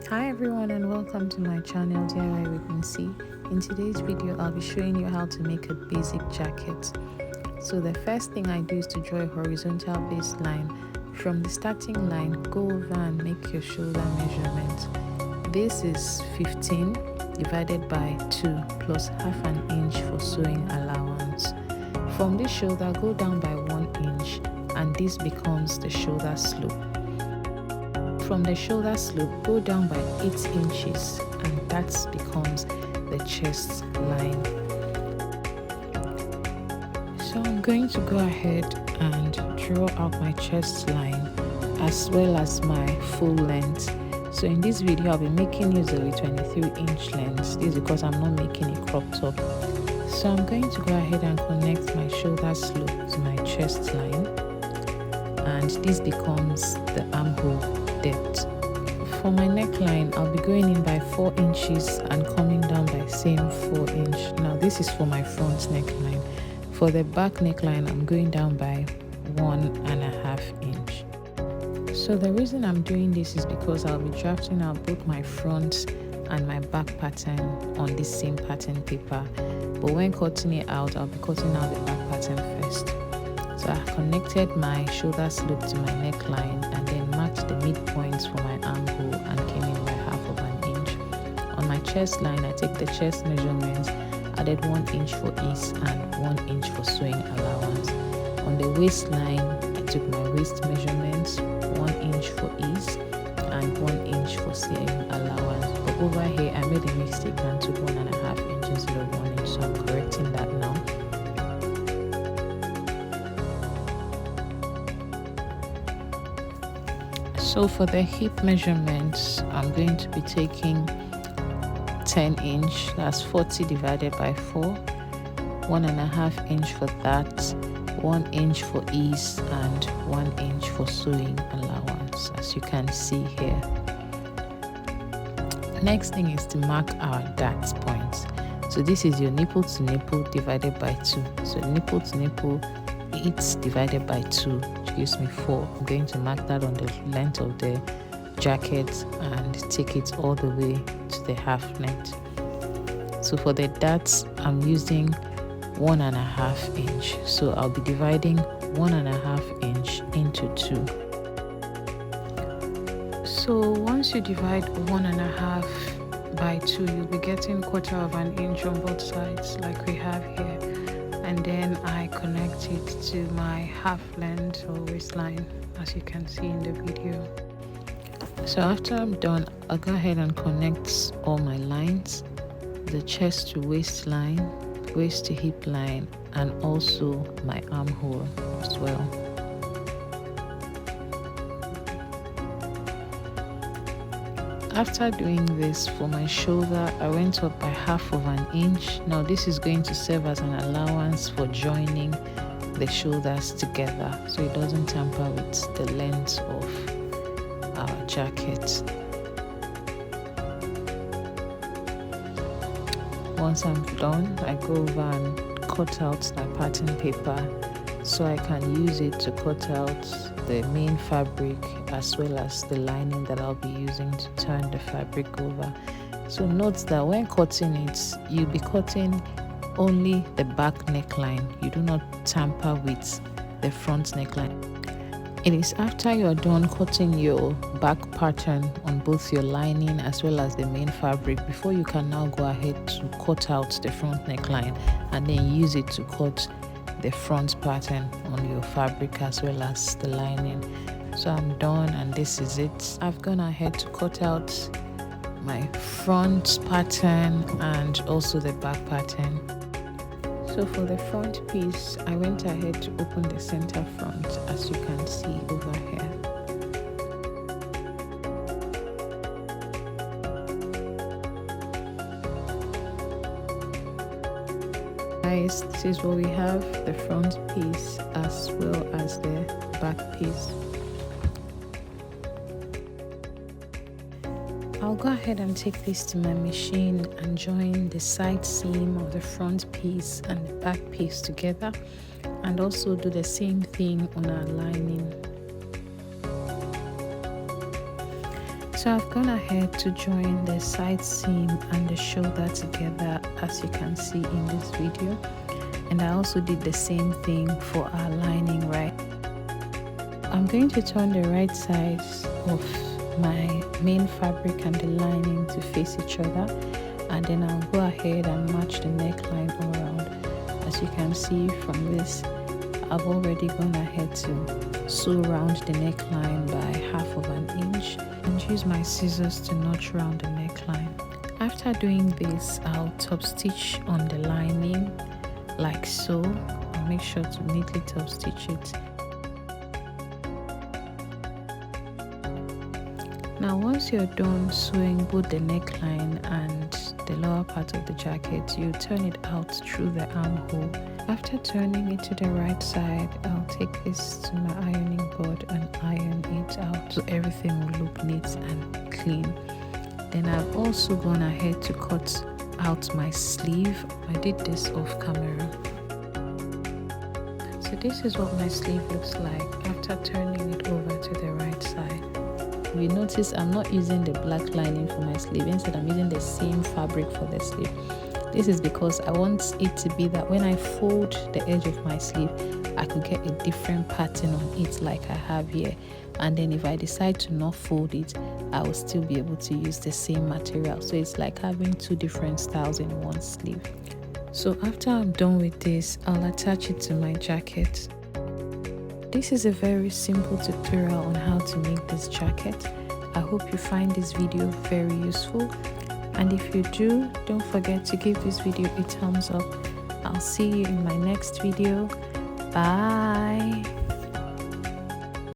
Hi everyone and welcome to my channel DIY with Nsi. In today's video I'll be showing you how to make a basic jacket. So the first thing I do is to draw a horizontal baseline. From the starting line, go over and make your shoulder measurement. This is 15 divided by 2 plus half an inch for sewing allowance. From this shoulder, go down by 1 inch and this becomes the shoulder slope. From the shoulder slope, go down by 8 inches and that becomes the chest line. So I'm going to go ahead and draw out my chest line as well as my full length. So in this video I'll be making use of a 23-inch length. This is because I'm not making a crop top. So I'm going to go ahead and connect my shoulder slope to my chest line and this becomes the armhole depth. For my neckline, I'll be going in by 4 inches and coming down by same 4 inch. Now this is for my front neckline. For the back neckline, I'm going down by 1.5 inch. So the reason I'm doing this is because I'll be drafting out both my front and my back pattern on this same pattern paper. But when cutting it out, I'll be cutting out the back pattern first. So I connected my shoulder slope to my neckline and then marked the midpoints for my armhole and came in by half of an inch. On my chest line, I take the chest measurements, added 1 inch for ease and 1 inch for sewing allowance. On the waistline, I took my waist measurements, 1 inch for ease and 1 inch for sewing allowance. But over here, I made a mistake and took 1.5 inches instead of 1 inch, so I'm correcting that now. So for the hip measurements, I'm going to be taking 10 inch, that's 40 divided by 4, 1.5 inch for that, 1 inch for ease and 1 inch for sewing allowance, as you can see here. Next thing is to mark our dart points. So this is your nipple to nipple divided by 2. So nipple to nipple, 8 divided by 2 gives me 4. I'm going to mark that on the length of the jacket and take it all the way to the half length. So for the darts, I'm using 1.5 inch. So I'll be dividing 1.5 inch into 2. So once you divide 1.5 by 2, you'll be getting 1/4 inch on both sides like we have here. And then I connect it to my half length or waistline, as you can see in the video. So after I'm done, I'll go ahead and connect all my lines, the chest to waistline, waist to hip line, and also my armhole as well. After doing this, for my shoulder, I went up by half of an inch. Now this is going to serve as an allowance for joining the shoulders together so it doesn't tamper with the length of our jacket. Once I'm done, I go over and cut out my pattern paper so I can use it to cut out the main fabric as well as the lining that I'll be using to turn the fabric over. So note that when cutting it, you'll be cutting only the back neckline. You do not tamper with the front neckline. It is after you're done cutting your back pattern on both your lining as well as the main fabric before you can now go ahead to cut out the front neckline and then use it to cut the front pattern on your fabric as well as the lining. So I'm done and this is it. I've gone ahead to cut out my front pattern and also the back pattern. So for the front piece, I went ahead to open the center front, as you can see over here. Guys, this is what we have, the front piece as well as the back piece. I'll go ahead and take this to my machine and join the side seam of the front piece and the back piece together, and also do the same thing on our lining. So I've gone ahead to join the side seam and the shoulder together, as you can see in this video, and I also did the same thing for our lining, right? I'm going to turn the right sides of my main fabric and the lining to face each other, and then I'll go ahead and match the neckline all around. As you can see from this, I've already gone ahead to sew around the neckline by 1/2 inch and use my scissors to notch around the neckline. After doing this, I'll top stitch on the lining like so. I'll make sure to neatly top stitch it. Now once you're done sewing both the neckline and the lower part of the jacket, you turn it out through the armhole. After turning it to the right side, I'll take this to my ironing board and iron it out so everything will look neat and clean. Then I've also gone ahead to cut out my sleeve. I did this off camera. So this is what my sleeve looks like after turning it over to the right side. You notice I'm not using the black lining for my sleeve, instead I'm using the same fabric for the sleeve. This is because I want it to be that when I fold the edge of my sleeve, I could get a different pattern on it like I have here, and then if I decide to not fold it, I will still be able to use the same material. So it's like having two different styles in one sleeve. So after I'm done with this, I'll attach it to my jacket. This is a very simple tutorial on how to make this jacket. I hope you find this video very useful, and if you do, don't forget to give this video a thumbs up. I'll see you in my next video. Bye.